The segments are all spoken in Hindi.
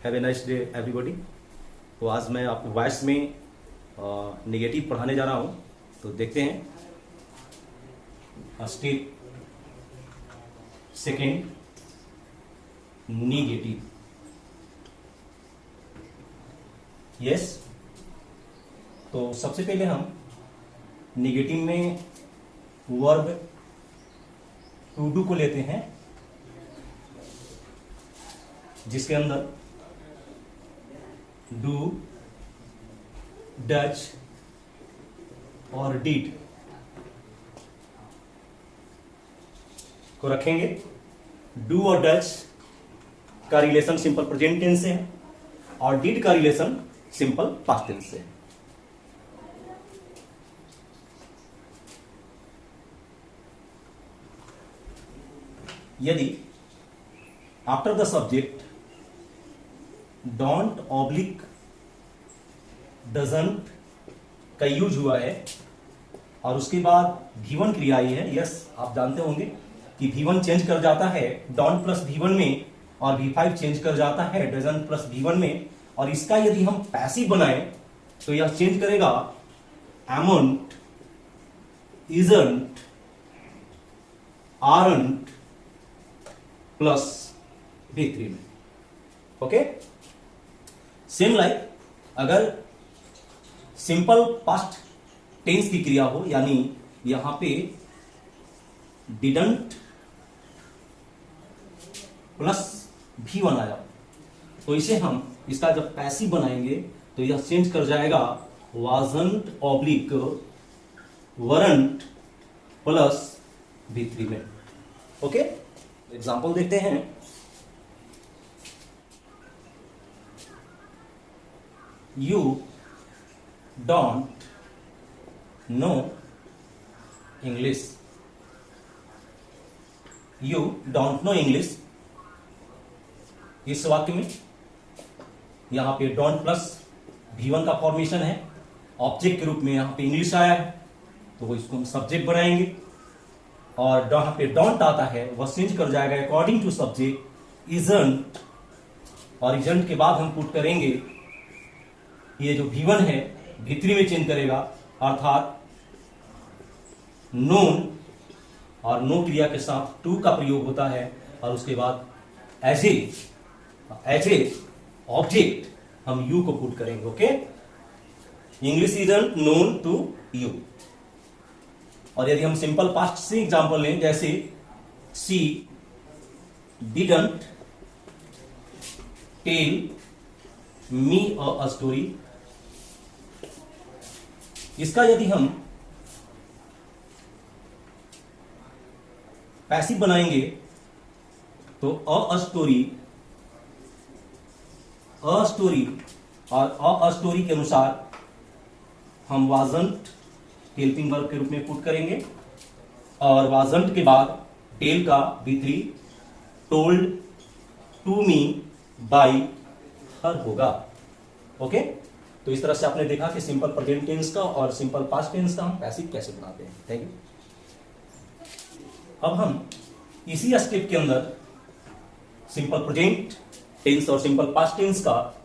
Have a nice day everybody. तो आज मैं आपको वॉइस में नेगेटिव पढ़ाने जा रहा हूँ। तो देखते हैं स्टेप सेकेंड, नेगेटिव। यस, तो सबसे पहले हम नेगेटिव में वर्ब टू डू को लेते हैं, जिसके अंदर डू, डच और डिड को रखेंगे। डू और डच का रिलेशन सिंपल प्रेजेंट टेंस से है और डिड का रिलेशन सिंपल पास्ट टेंस से है। यदि after the subject don't oblique doesn't का यूज हुआ है और उसके बाद V1 क्रिया आई है, यस आप जानते होंगे कि V1 चेंज कर जाता है डोंट प्लस V1 में और V5 चेंज कर जाता है डजंट प्लस V1 में। और इसका यदि हम पैसिव बनाएं तो यह चेंज करेगा amount, isn't, aren't plus V3 में। ओके, सेम लाइक अगर सिंपल पास्ट टेंस की क्रिया हो, यानी यहां पे डिडंट प्लस V1 आया, तो इसे हम इसका जब पैसिव बनाएंगे तो यह चेंज कर जाएगा wasn't oblique weren't plus V3 में। ओके, एग्जाम्पल देखते हैं। You don't know English. You don't know English, इस वाक्य में यहां पे डोंट प्लस V1 का फॉर्मेशन है, ऑब्जेक्ट के रूप में यहां पे इंग्लिश आया है, तो इसको हम सब्जेक्ट बनाएंगे। और जहां पे डोंट आता है वह चेंज कर जाएगा अकॉर्डिंग टू सब्जेक्ट इजंट, और इजंट के बाद हम पुट करेंगे ये जो V1 है V3 में चेंज करेगा, अर्थात नोन, और नो क्रिया के साथ टू का प्रयोग होता है और उसके बाद एज ए ऑब्जेक्ट हम यू को पुट करेंगे। Okay, English isn't known to you. और यदि हम सिंपल पास्ट से एग्जांपल लें, जैसे she didn't tell me a story, इसका यदि हम पैसिव बनाएंगे तो अ स्टोरी और अ स्टोरी के अनुसार हम वाजंट हेल्पिंग वर्ब के रूप में पुट करेंगे, और वाजंट के बाद टेल का V3 told to me by her होगा। ओके, तो इस तरह से आपने देखा कि सिंपल प्रेजेंट टेंस का और सिंपल पास्ट टेंस का हम पैसिव कैसे बनाते हैं। Thank you. अब हम इसी स्टेप के अंदर सिंपल प्रेजेंट टेंस और सिंपल पास्ट टेंस का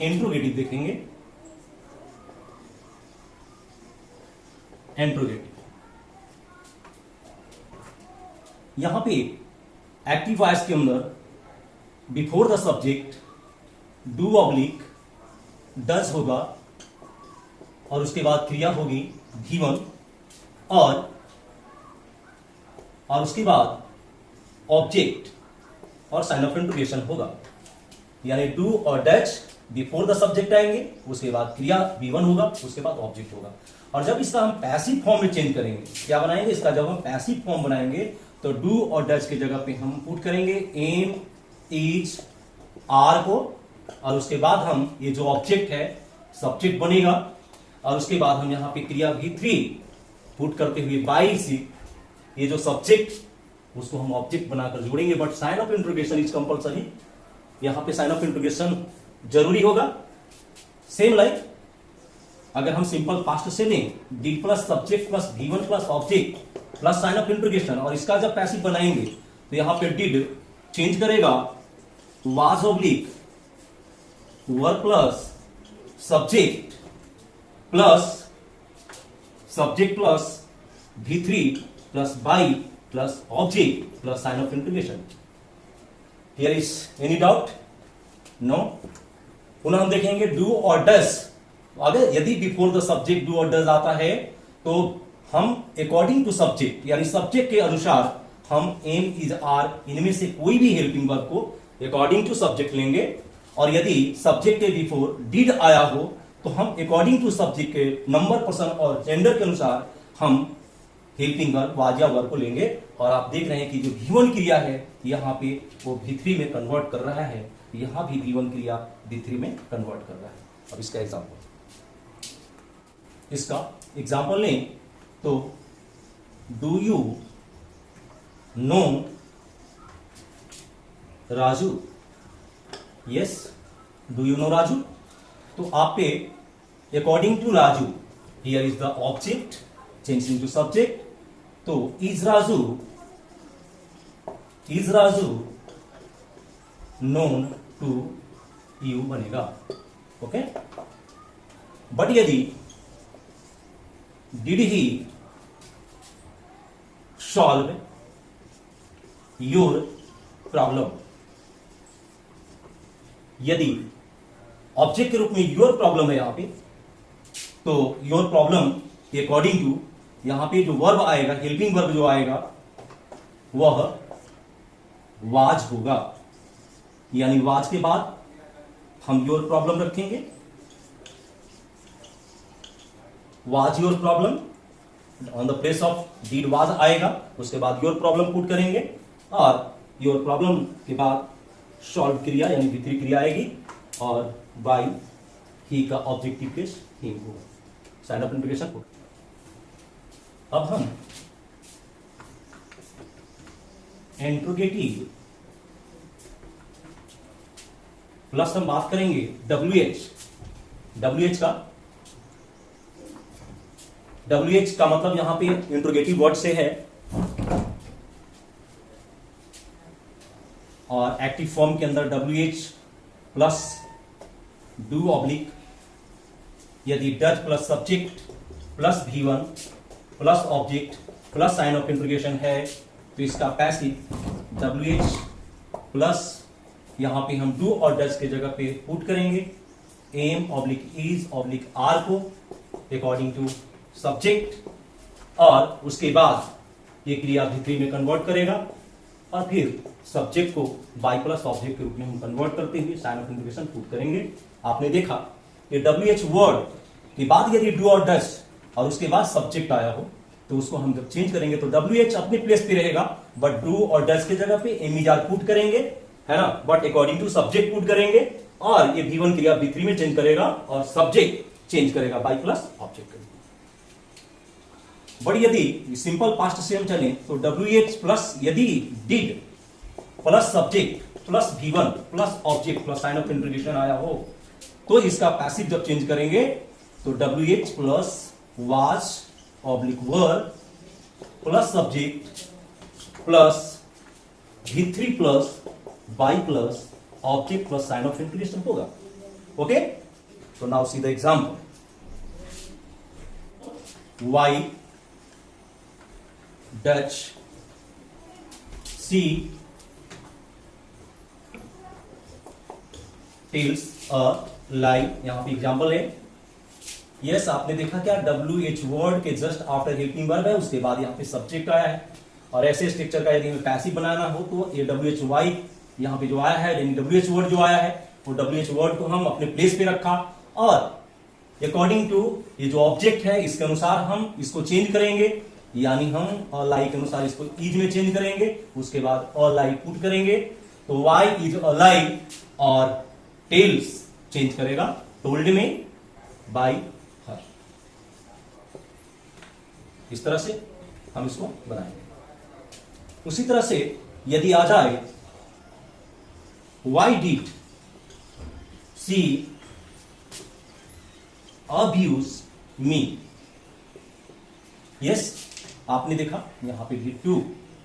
इंट्रोगेटिव देखेंगे। इंट्रोगेटिव, यहां पे एक्टिव वॉइस के अंदर before the subject do oblique does होगा और उसके बाद क्रिया होगी V1, और उसके बाद ऑब्जेक्ट और साइन ऑफ इंट्रोगेशन होगा, यानी डू और डच बिफोर द सब्जेक्ट आएंगे, उसके बाद क्रिया V1 होगा, उसके बाद ऑब्जेक्ट होगा। और जब इसका हम पैसिव फॉर्म में चेंज करेंगे, क्या बनाएंगे, इसका जब हम पैसिव फॉर्म बनाएंगे तो डू और डच की जगह पे हम पुट करेंगे एम, इज, आर को, और उसके बाद हम ये जो ऑब्जेक्ट है सब्जेक्ट बनेगा, और उसके बाद हम यहाँ पे क्रिया V3 पुट करते हुए बाई सी ये जो सब्जेक्ट उसको हम ऑब्जेक्ट बनाकर जोड़ेंगे। But sign of interrogation is compulsory, यहाँ पे साइन ऑफ इंट्रोगेशन जरूरी होगा। सेम लाइक अगर हम सिंपल पास्ट से लें, D plus subject plus V1 plus object plus sign of interrogation, और इसका जब पैसिव बनाएंगे तो यहां पे डिड चेंज करेगा was oblique verb plus subject plus V3 plus by plus object plus sign of integration. Here is any doubt? No. पुनः हम देखेंगे डू और डज। अगर यदि बिफोर द सब्जेक्ट डू और डज आता है तो हम अकॉर्डिंग टू सब्जेक्ट यानी सब्जेक्ट के अनुसार हम एम इज आर इनमें से कोई भी हेल्पिंग वर्ब को अकॉर्डिंग टू सब्जेक्ट लेंगे। और यदि सब्जेक्ट के बिफोर डिड आया हो तो हम अकॉर्डिंग टू सब्जेक्ट के नंबर, पर्सन और जेंडर के अनुसार हम हेल्पिंग वर्ब वाज या वर्ब को लेंगे। और आप देख रहे हैं कि जो V1 क्रिया है यहाँ पे वो V3 में कन्वर्ट कर रहा है, यहां भी V1 क्रिया V3 में कन्वर्ट कर रहा है। अब इसका एग्जाम्पल लें तो do you know Raju? Yes, do you know Raju? तो आप पे according to Raju, here is the object changing to subject, तो is Raju known to you बनेगा। ओके। बट यदि did he solve your problem, यदि ऑब्जेक्ट के रूप में योर प्रॉब्लम है यहां पे, तो योर प्रॉब्लम के अकॉर्डिंग टू यहां पे जो वर्ब आएगा, हेल्पिंग वर्ब जो आएगा वह वाज होगा। यानी वाज के बाद हम योर प्रॉब्लम रखेंगे, was your problem, on the place of did was आएगा, उसके बाद योर प्रॉब्लम पुट करेंगे और योर प्रॉब्लम के बाद सॉल्व क्रिया यानी V3 क्रिया आएगी और बाय ही का ऑब्जेक्टिव केस हिम होगा, साइन ऑफ इंटीग्रेशन पुट। अब हम इंट्रोगेटिव प्लस हम बात करेंगे WH का मतलब यहां पे इंट्रोगेटिव वर्ड से है और एक्टिव फॉर्म के अंदर WH प्लस डू ऑब्लिक, यदि does plus subject plus V1 plus object plus sign of integration है तो इसका पैसिव WH प्लस यहां पे हम डू और डज के जगह पे पुट करेंगे am oblique is oblique are को अकॉर्डिंग टू सब्जेक्ट और उसके बाद ये क्रिया V3 में कन्वर्ट करेगा और फिर सब्जेक्ट को बाई प्लस ऑब्जेक्ट के रूप में हम कन्वर्ट करते हुए साइन ऑफ इंटीग्रेशन पुट करेंगे। आपने देखा कि WH वर्ड के बाद यदि डू और डज और उसके बाद सब्जेक्ट आया हो तो उसको हम जब चेंज करेंगे तो WH अपने प्लेस पे रहेगा, बट डू और डज के जगह पे एम इज आर पुट करेंगे, है ना, but according to subject put करेंगे और ये V1 क्रिया V3 में चेंज करेगा और सब्जेक्ट चेंज करेगा बाई प्लस ऑब्जेक्ट करेगा। बट यदि सिंपल पास्ट से हम चलें तो WH प्लस यदि did plus subject plus V1 plus object plus sign of integration आया हो तो इसका पैसिव जब चेंज करेंगे तो WH plus was oblique verb plus subject plus V3 plus by plus object plus sign of integration होगा। ओके, तो now see the example. Why does she tells a lie, यहां पे एग्जांपल है। यस, आपने देखा क्या WH वर्ड के जस्ट आफ्टर हेल्पिंग वर्ब है, उसके बाद यहां पे सब्जेक्ट आया है और ऐसे स्ट्रक्चर का यदि हमें पैसिव बनाना हो तो ये WHY यहां पे जो आया है यानी WH वर्ड जो आया है वो WH वर्ड को हम अपने प्लेस पे रखा और अकॉर्डिंग टू ये जो ऑब्जेक्ट है इसके अनुसार हम इसको चेंज करेंगे, यानी हम अ लाई के अनुसार इसको इज में चेंज करेंगे, उसके बाद अ लाई पुट करेंगे तो वाई इज अ लाई और टेल्स चेंज करेगा टोल्ड में बाय हर। इस तरह से हम इसको बनाएंगे। उसी तरह से यदि आ जाए why did she abuse me, yes, आपने देखा यहां पे डिड टू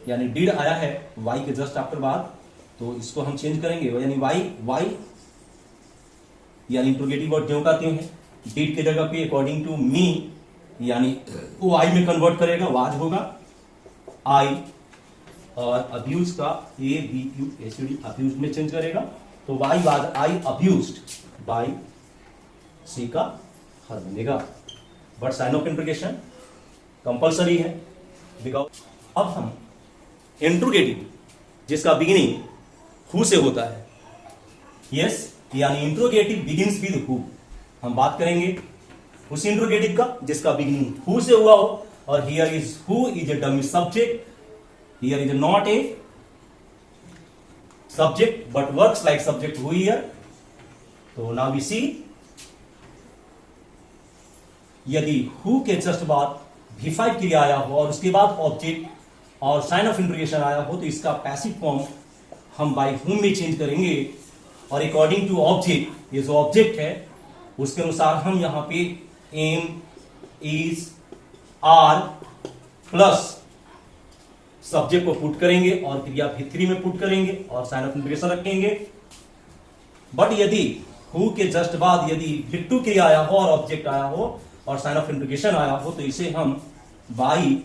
यानी डिड आया है वाई के जस्ट आफ्टर बाद, तो इसको हम चेंज करेंगे यानी वाई यानी इंट्रोगेटिव वर्ड ज्यों का त्यों है। डिड की जगह पे अकॉर्डिंग टू मी यानी वो आई में कन्वर्ट करेगा, वाज होगा आई, और अब्यूज का ABUSED अब्यूज में चेंज करेगा, तो why was I abused by, she का हर बनेगा। But sign of interrogation compulsory है बिकॉज अब हम इंट्रोगेटिव जिसका बिगिनिंग हु से होता है, यस यानी इंट्रोगेटिव बिगिंस विद हु, हम बात करेंगे उस इंट्रोगेटिव का जिसका बिगिनिंग हु से हुआ हो। और here is who is a dummy subject, here is not a subject but works like subject who here. तो नाउ वी सी, यदि हु के जस्ट बाद V5 क्रिया आया हो और उसके बाद ऑब्जेक्ट और साइन ऑफ इंट्रोगेशन आया हो, तो इसका पैसिव फॉर्म हम बाय हुम में चेंज करेंगे, और अकॉर्डिंग टू ऑब्जेक्ट, ये जो ऑब्जेक्ट है उसके अनुसार हम यहां पे am, is, are plus subject को पुट करेंगे और क्रिया V3 में पुट करेंगे और साइन ऑफ इंट्रोगेशन रखेंगे। बट यदि हु के जस्ट बाद यदि V2 क्रिया आया हो और ऑब्जेक्ट आया हो और साइन ऑफ इंट्रोगेशन आया हो, तो इसे हम by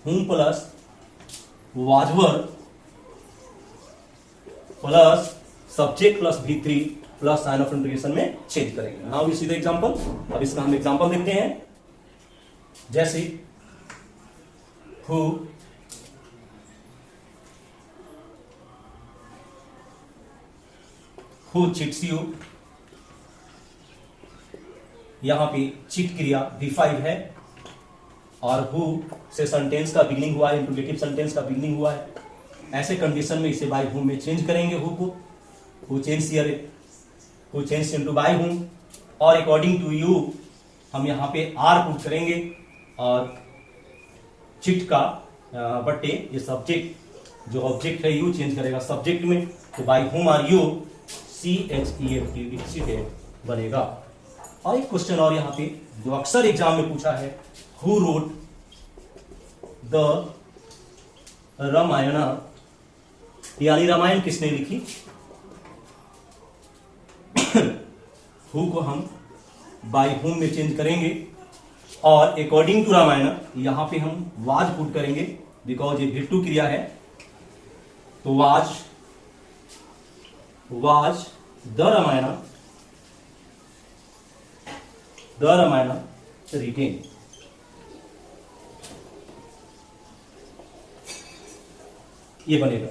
whom plus was were plus subject plus V3 plus sign of interrogation में चेंज करेंगे। Now we see the example. अब इसका हम एग्जांपल देखते हैं, जैसे हु चिट्स यू, यहां पे चिट क्रिया V5 है और हु से सेंटेंस का बिगिनिंग हुआ है, इंट्रोगेटिव सेंटेंस का बिगिनिंग हुआ है। ऐसे कंडीशन में इसे बाय हुम में चेंज करेंगे, who co, who change here, who change into by whom, और अकॉर्डिंग टू यू हम यहाँ पे आर पुट करेंगे और चिट का बटे ये सब्जेक्ट जो ऑब्जेक्ट है यू चेंज करेगा सब्जेक्ट में, तो by whom are you CHEFT बनेगा। और एक क्वेश्चन और यहाँ पे जो अक्सर एग्जाम में पूछा है, हु रोट द रामायण, यानी रामायण किसने लिखी। हु को हम बाय हुम में चेंज करेंगे और अकॉर्डिंग टू रामायण यहां पे हम वाज पुट करेंगे बिकॉज ये V2 क्रिया है, तो वाज द रामायण रिटेन। ये बनेगा।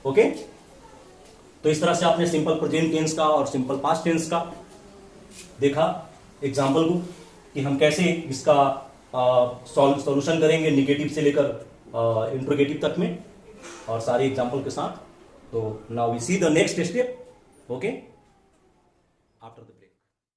ओके, तो इस तरह से आपने सिंपल प्रेजेंट टेंस का और सिंपल पास्ट टेंस का देखा एग्जाम्पल को कि हम कैसे इसका सॉल्यूशन करेंगे निगेटिव से लेकर इंट्रोगेटिव तक में और सारे एग्जाम्पल के साथ। तो now we see the next step. Okay, after the